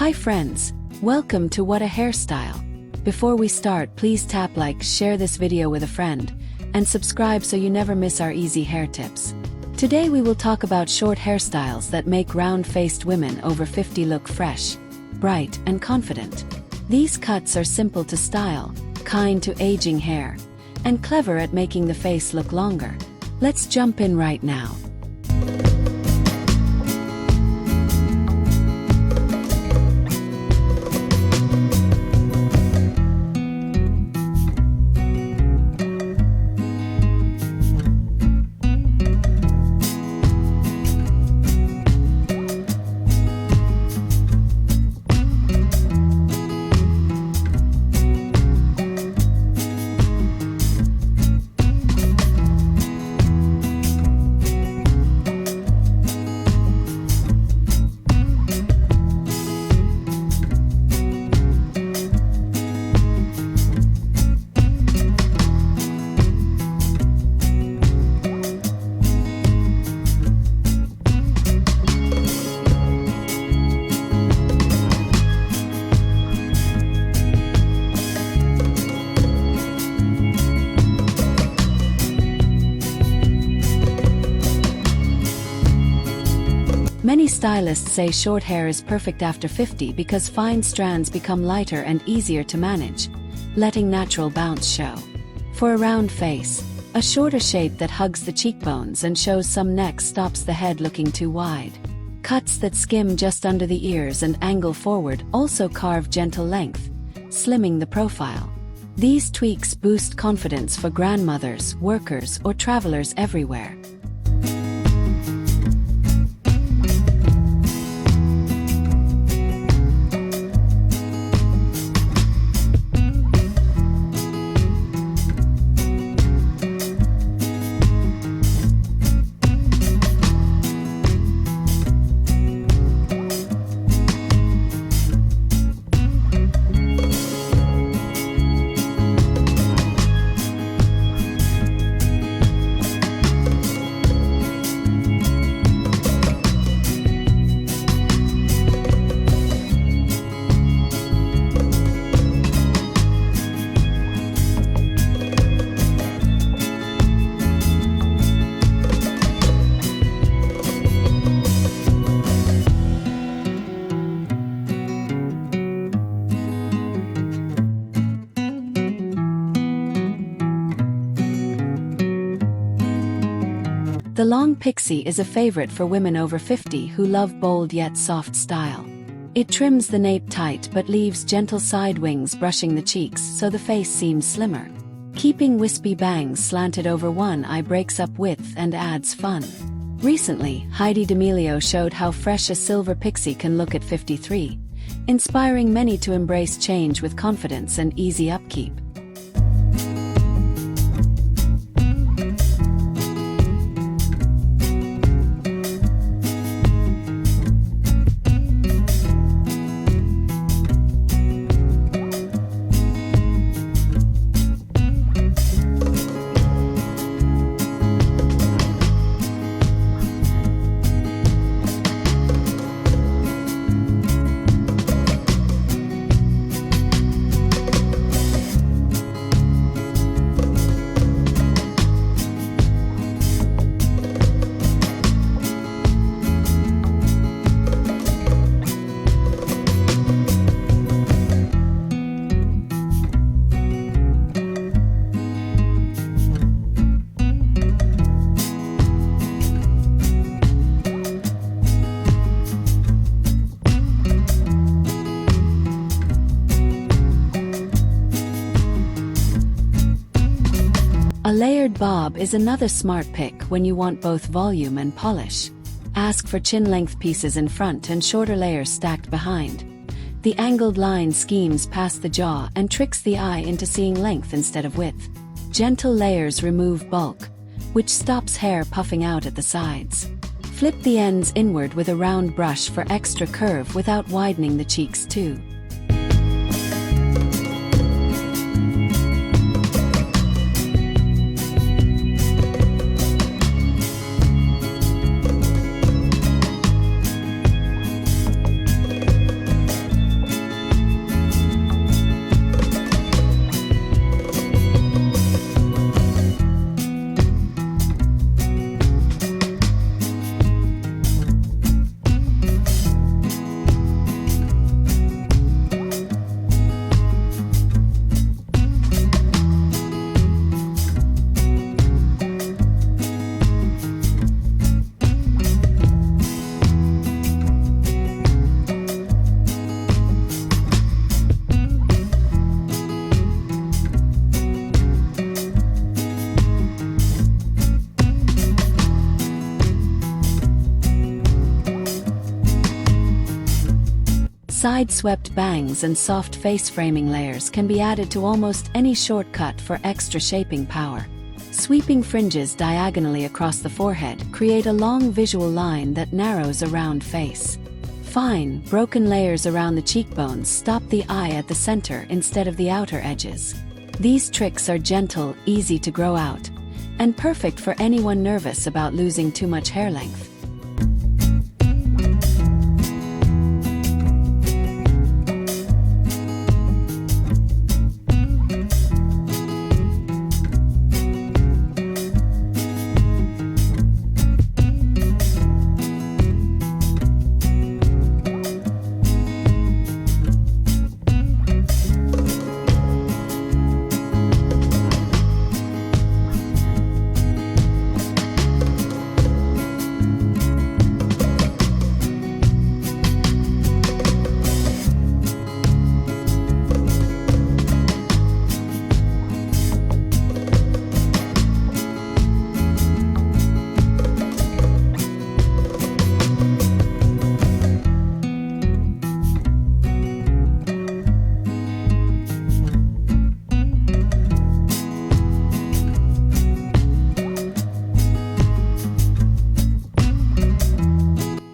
Hi friends, welcome to What a Hairstyle. Before we start, please tap like, share this video with a friend, and subscribe so you never miss our easy hair tips. Today we will talk about short hairstyles that make round-faced women over 50 look fresh, bright, and confident. These cuts are simple to style, kind to aging hair, and clever at making the face look longer. Let's jump in right now. Many stylists say short hair is perfect after 50 because fine strands become lighter and easier to manage, letting natural bounce show. For a round face, a shorter shape that hugs the cheekbones and shows some neck stops the head looking too wide. Cuts that skim just under the ears and angle forward also carve gentle length, slimming the profile. These tweaks boost confidence for grandmothers, workers, or travelers everywhere. The long Pixie is a favorite for women over 50 who love bold yet soft style. It trims the nape tight but leaves gentle side wings brushing the cheeks so the face seems slimmer. Keeping wispy bangs slanted over one eye breaks up width and adds fun. Recently, Heidi D'Amelio showed how fresh a silver Pixie can look at 53, inspiring many to embrace change with confidence and easy upkeep. A layered bob is another smart pick when you want both volume and polish. Ask for chin-length pieces in front and shorter layers stacked behind. The angled line schemes past the jaw and tricks the eye into seeing length instead of width. Gentle layers remove bulk, which stops hair puffing out at the sides. Flip the ends inward with a round brush for extra curve without widening the cheeks too. Side-swept bangs and soft face framing layers can be added to almost any shortcut for extra shaping power. Sweeping fringes diagonally across the forehead create a long visual line that narrows a round face. Fine, broken layers around the cheekbones stop the eye at the center instead of the outer edges. These tricks are gentle, easy to grow out, and perfect for anyone nervous about losing too much hair length.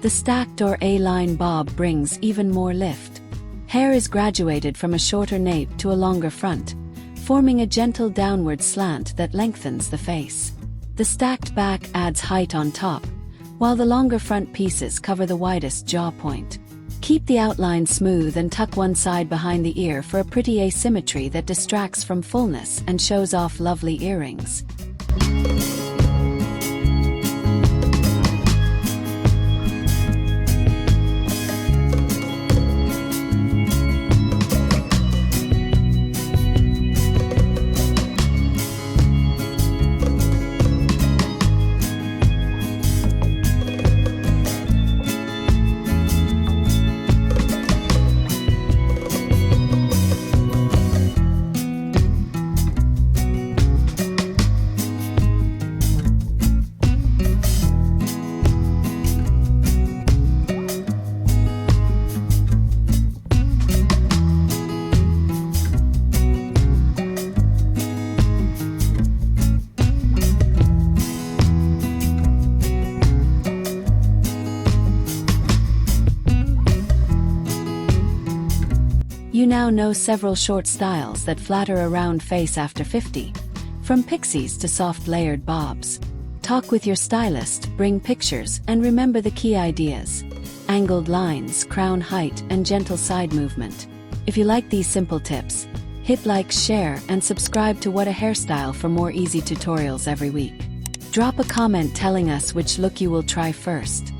The stacked or A-line bob brings even more lift. Hair is graduated from a shorter nape to a longer front, forming a gentle downward slant that lengthens the face. The stacked back adds height on top, while the longer front pieces cover the widest jaw point. Keep the outline smooth and tuck one side behind the ear for a pretty asymmetry that distracts from fullness and shows off lovely earrings. You now know several short styles that flatter a round face after 50, from pixies to soft layered bobs. Talk with your stylist, bring pictures, and remember the key ideas: angled lines, crown height, and gentle side movement. If you like these simple tips, hit like, share, and subscribe to What a Hairstyle for more easy tutorials every week. Drop a comment telling us which look you will try first.